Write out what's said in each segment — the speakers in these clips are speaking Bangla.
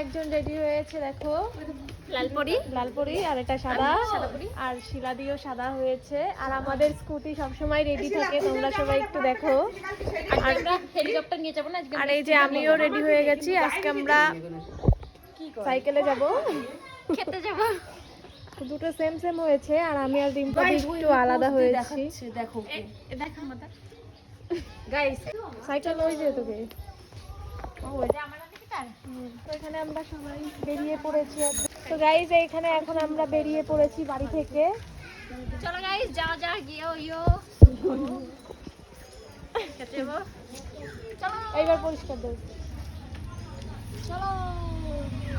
একজন রেডি হয়েছে দেখো, লালপরি আর এটা সাদা, আর শিলাদিও সাদা হয়েছে। আর আমাদের স্কুটি সবসময় রেডি থাকে, তোমরা সবাই একটু দেখো। আর আমরা হেলিকপ্টার নিয়ে যাবো না আজকে। আর এই যে আমিও রেডি হয়ে গেছি, আজকে আমরা সাইকেলে যাব, খেতে যাব। দুটো সেম সেম হয়েছে, আর আমি আর রিম্পা একটু আলাদা হয়েছি। দেখো দেখো মাথা গাইস, সাইকেল ওই যে তোকে তো এখানে আমরা সবাই বেরিয়ে পড়েছি। তো গাইস এইখানে এখন আমরা বেরিয়ে পড়েছি বাড়ি থেকে। চলো গাইস যাও যাও গিয়ে ইয়ো খেতে যাবো। চলো এইবার পরিষ্কার দেব। চলো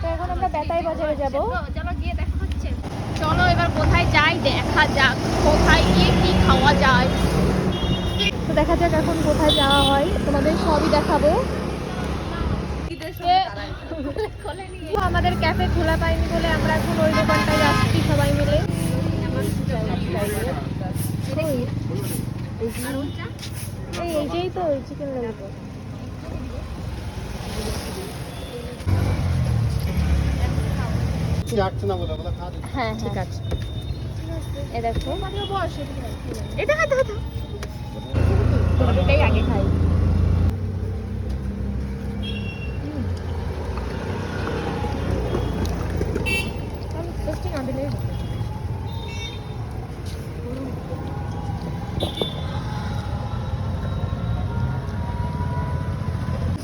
তো এখন আমরা বেতাই বাজারে যাব। চলো গিয়ে দেখা হচ্ছে। চলো এবার কোথায় যাই দেখা যাক, কোথায় গিয়ে কি খাওয়া যায়। তো দেখা যাক এখন কোথায় যাওয়া হয়, তোমাদের সবই দেখাবো। আমাদের ক্যাফে খোলা পাইনি বলে আমরা এখন ওই দোকানটায় যাচ্ছি সবাই মিলে। এইটাই তো চিকেন ললিপপ। হ্যাঁ ঠিক আছে, এ দেখো এটা খাইতে হতো, এটাই আগে খাই।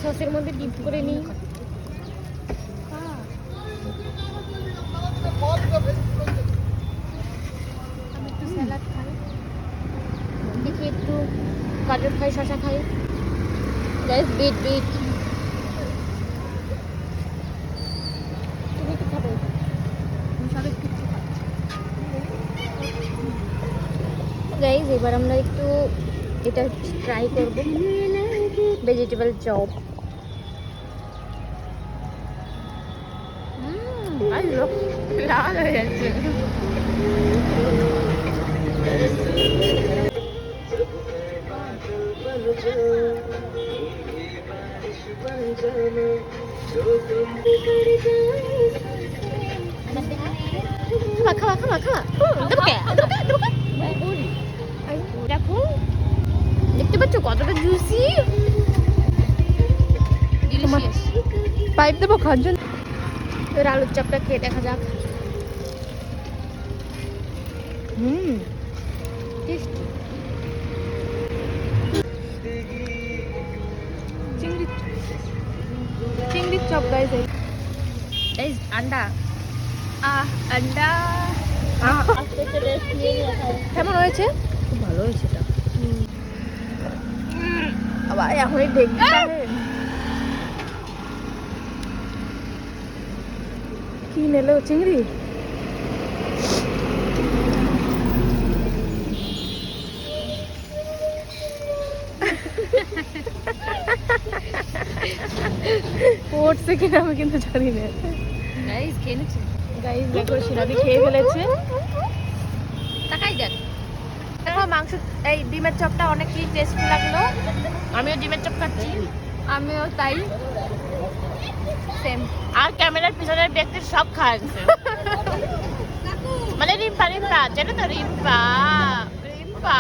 সসের মধ্যে ডিপ করে নিই। আমি একটু স্যালাড খাই, দেখি একটু গাজর খাই, শসা খাই, গাইস বিট বিট। তুমি কি খাবে? গাইস এবার আমরা একটু এটা ট্রাই করব, ভেজিটেবল চপ। লাল হয়ে যাচ্ছে। খাওয়া খাওয়া খাওয়া দেখো, দেখতে পাচ্ছ কতটা জুসি। পাইপ দেবো খাওয়ার জন্য। এর আলুর চপটা খেয়ে দেখা যাক। চিংড়ির চপ গাইস, এই আন্ডা আন্ডা কেমন হয়েছে? খুব ভালো হয়েছে এটা। আবার এখনই দেখবি কি নিলো চিংড়ি। পড়ছে কিনা আমি কিন্তু জানি না। গাইস খেয়ে নিচ্ছে, গাইস দেখো শিলাদি খেয়ে ফেলেছে। তাকাই দেখ, দেখো মাংস এই ডিমের চপটা অনেক টেস্টি লাগলো। আমিও ডিমের চপ খাচ্ছি, আমিও তাই সেম। আর ক্যামেরার পিছনের ব্যক্তি সব খাচ্ছে, মানে রিম্পা রিম্পা জানো তো, রিম্পা রিম্পা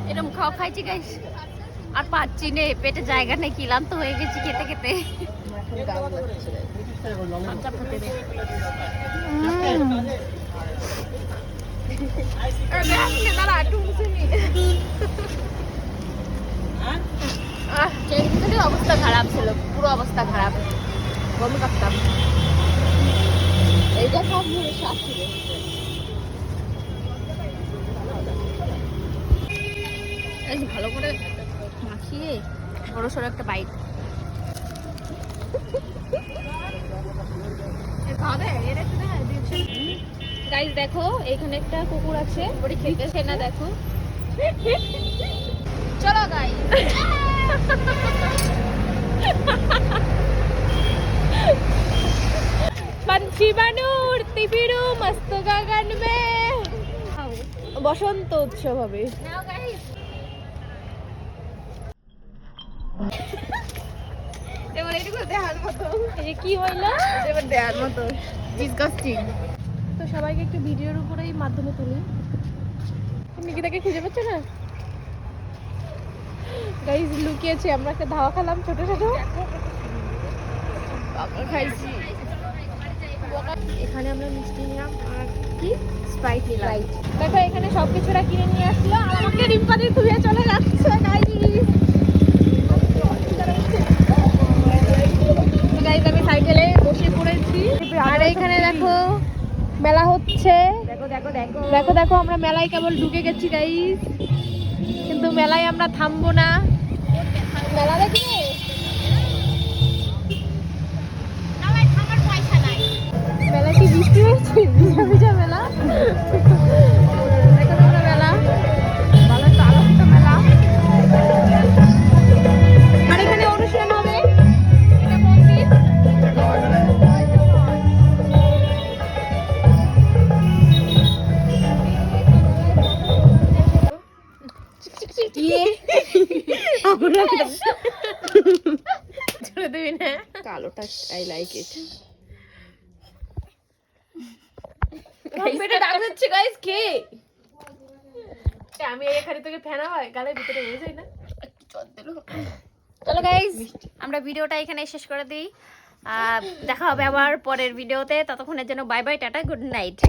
এরকম খাওয়া খাইছি গাইস, আর পাচ্ছি নে, পেটে জায়গা নেই, ক্লান্ত হয়ে গেছি খেতে খেতে। অবস্থা খারাপ ছিল, পুরো অবস্থা খারাপ, বমি করতাম। এইটা সব সাপ ছিল। ভালো করে মাখিয়ে বড় সড়ো একটা বাইট। গাইস দেখো এখানে একটা কুকুর আছে, ওটি খেতেছে না দেখো। চলো গাইস पंछी बन उड़ती फिरूं मस्त गगन में। বসন্ত উৎসব হবে। এবার এইটুকু দেখার মতো, এই যে কি হইলো এবার দেখার মতো ডিসকাস্টিং। তো সবাইকে একটু ভিডিওর উপরেই মাধ্যমে তুলি। নিকিতাকে খুঁজে পাচ্ছ না গাইস? লুকিয়েছি আমরা, একটা ধাওয়া খেলাম ছোট ছোট, খাইছি। এখানে আমরা মিষ্টি নিলাম আর কি স্প্রাইট নিলাম। দেখো এখানে সবকিছুরা কিনে নিয়ে আসলো আর আমাকে রিম্পাদি ধুয়ে চলে যাচ্ছে গাইস। গাইস আমি সাইকেলে বসে পড়েছি আর এখানে দেখো মেলা হচ্ছে। দেখো দেখো দেখো দেখো দেখো আমরা মেলায় কেবল ঢুকে গেছি গাইস, কিন্তু মেলায় আমরা থামবো না। মেলা দেখবে মেলা কি বৃষ্টি হয়েছে? ভিজা ভিজা মেলা। দেখো তোমরা মেলা, ভালো তো আলোকিত মেলা। আর এখানে অনুষ্ঠান হবে, এটা মন্দির। ছেড়ে দিবি না, কালোটা আই লাইক ইট। পেটে ডাক দিচ্ছে গাইস, কে? আমি এখানে তোকে ফেনা হয় গালের ভিতরে হয়ে যায় না। চলো গাইস, আমরা ভিডিওটা এখানে শেষ করে দিই। দেখা হবে আবার পরের ভিডিওতে। ততক্ষণের জন্য bye bye, tata, good night.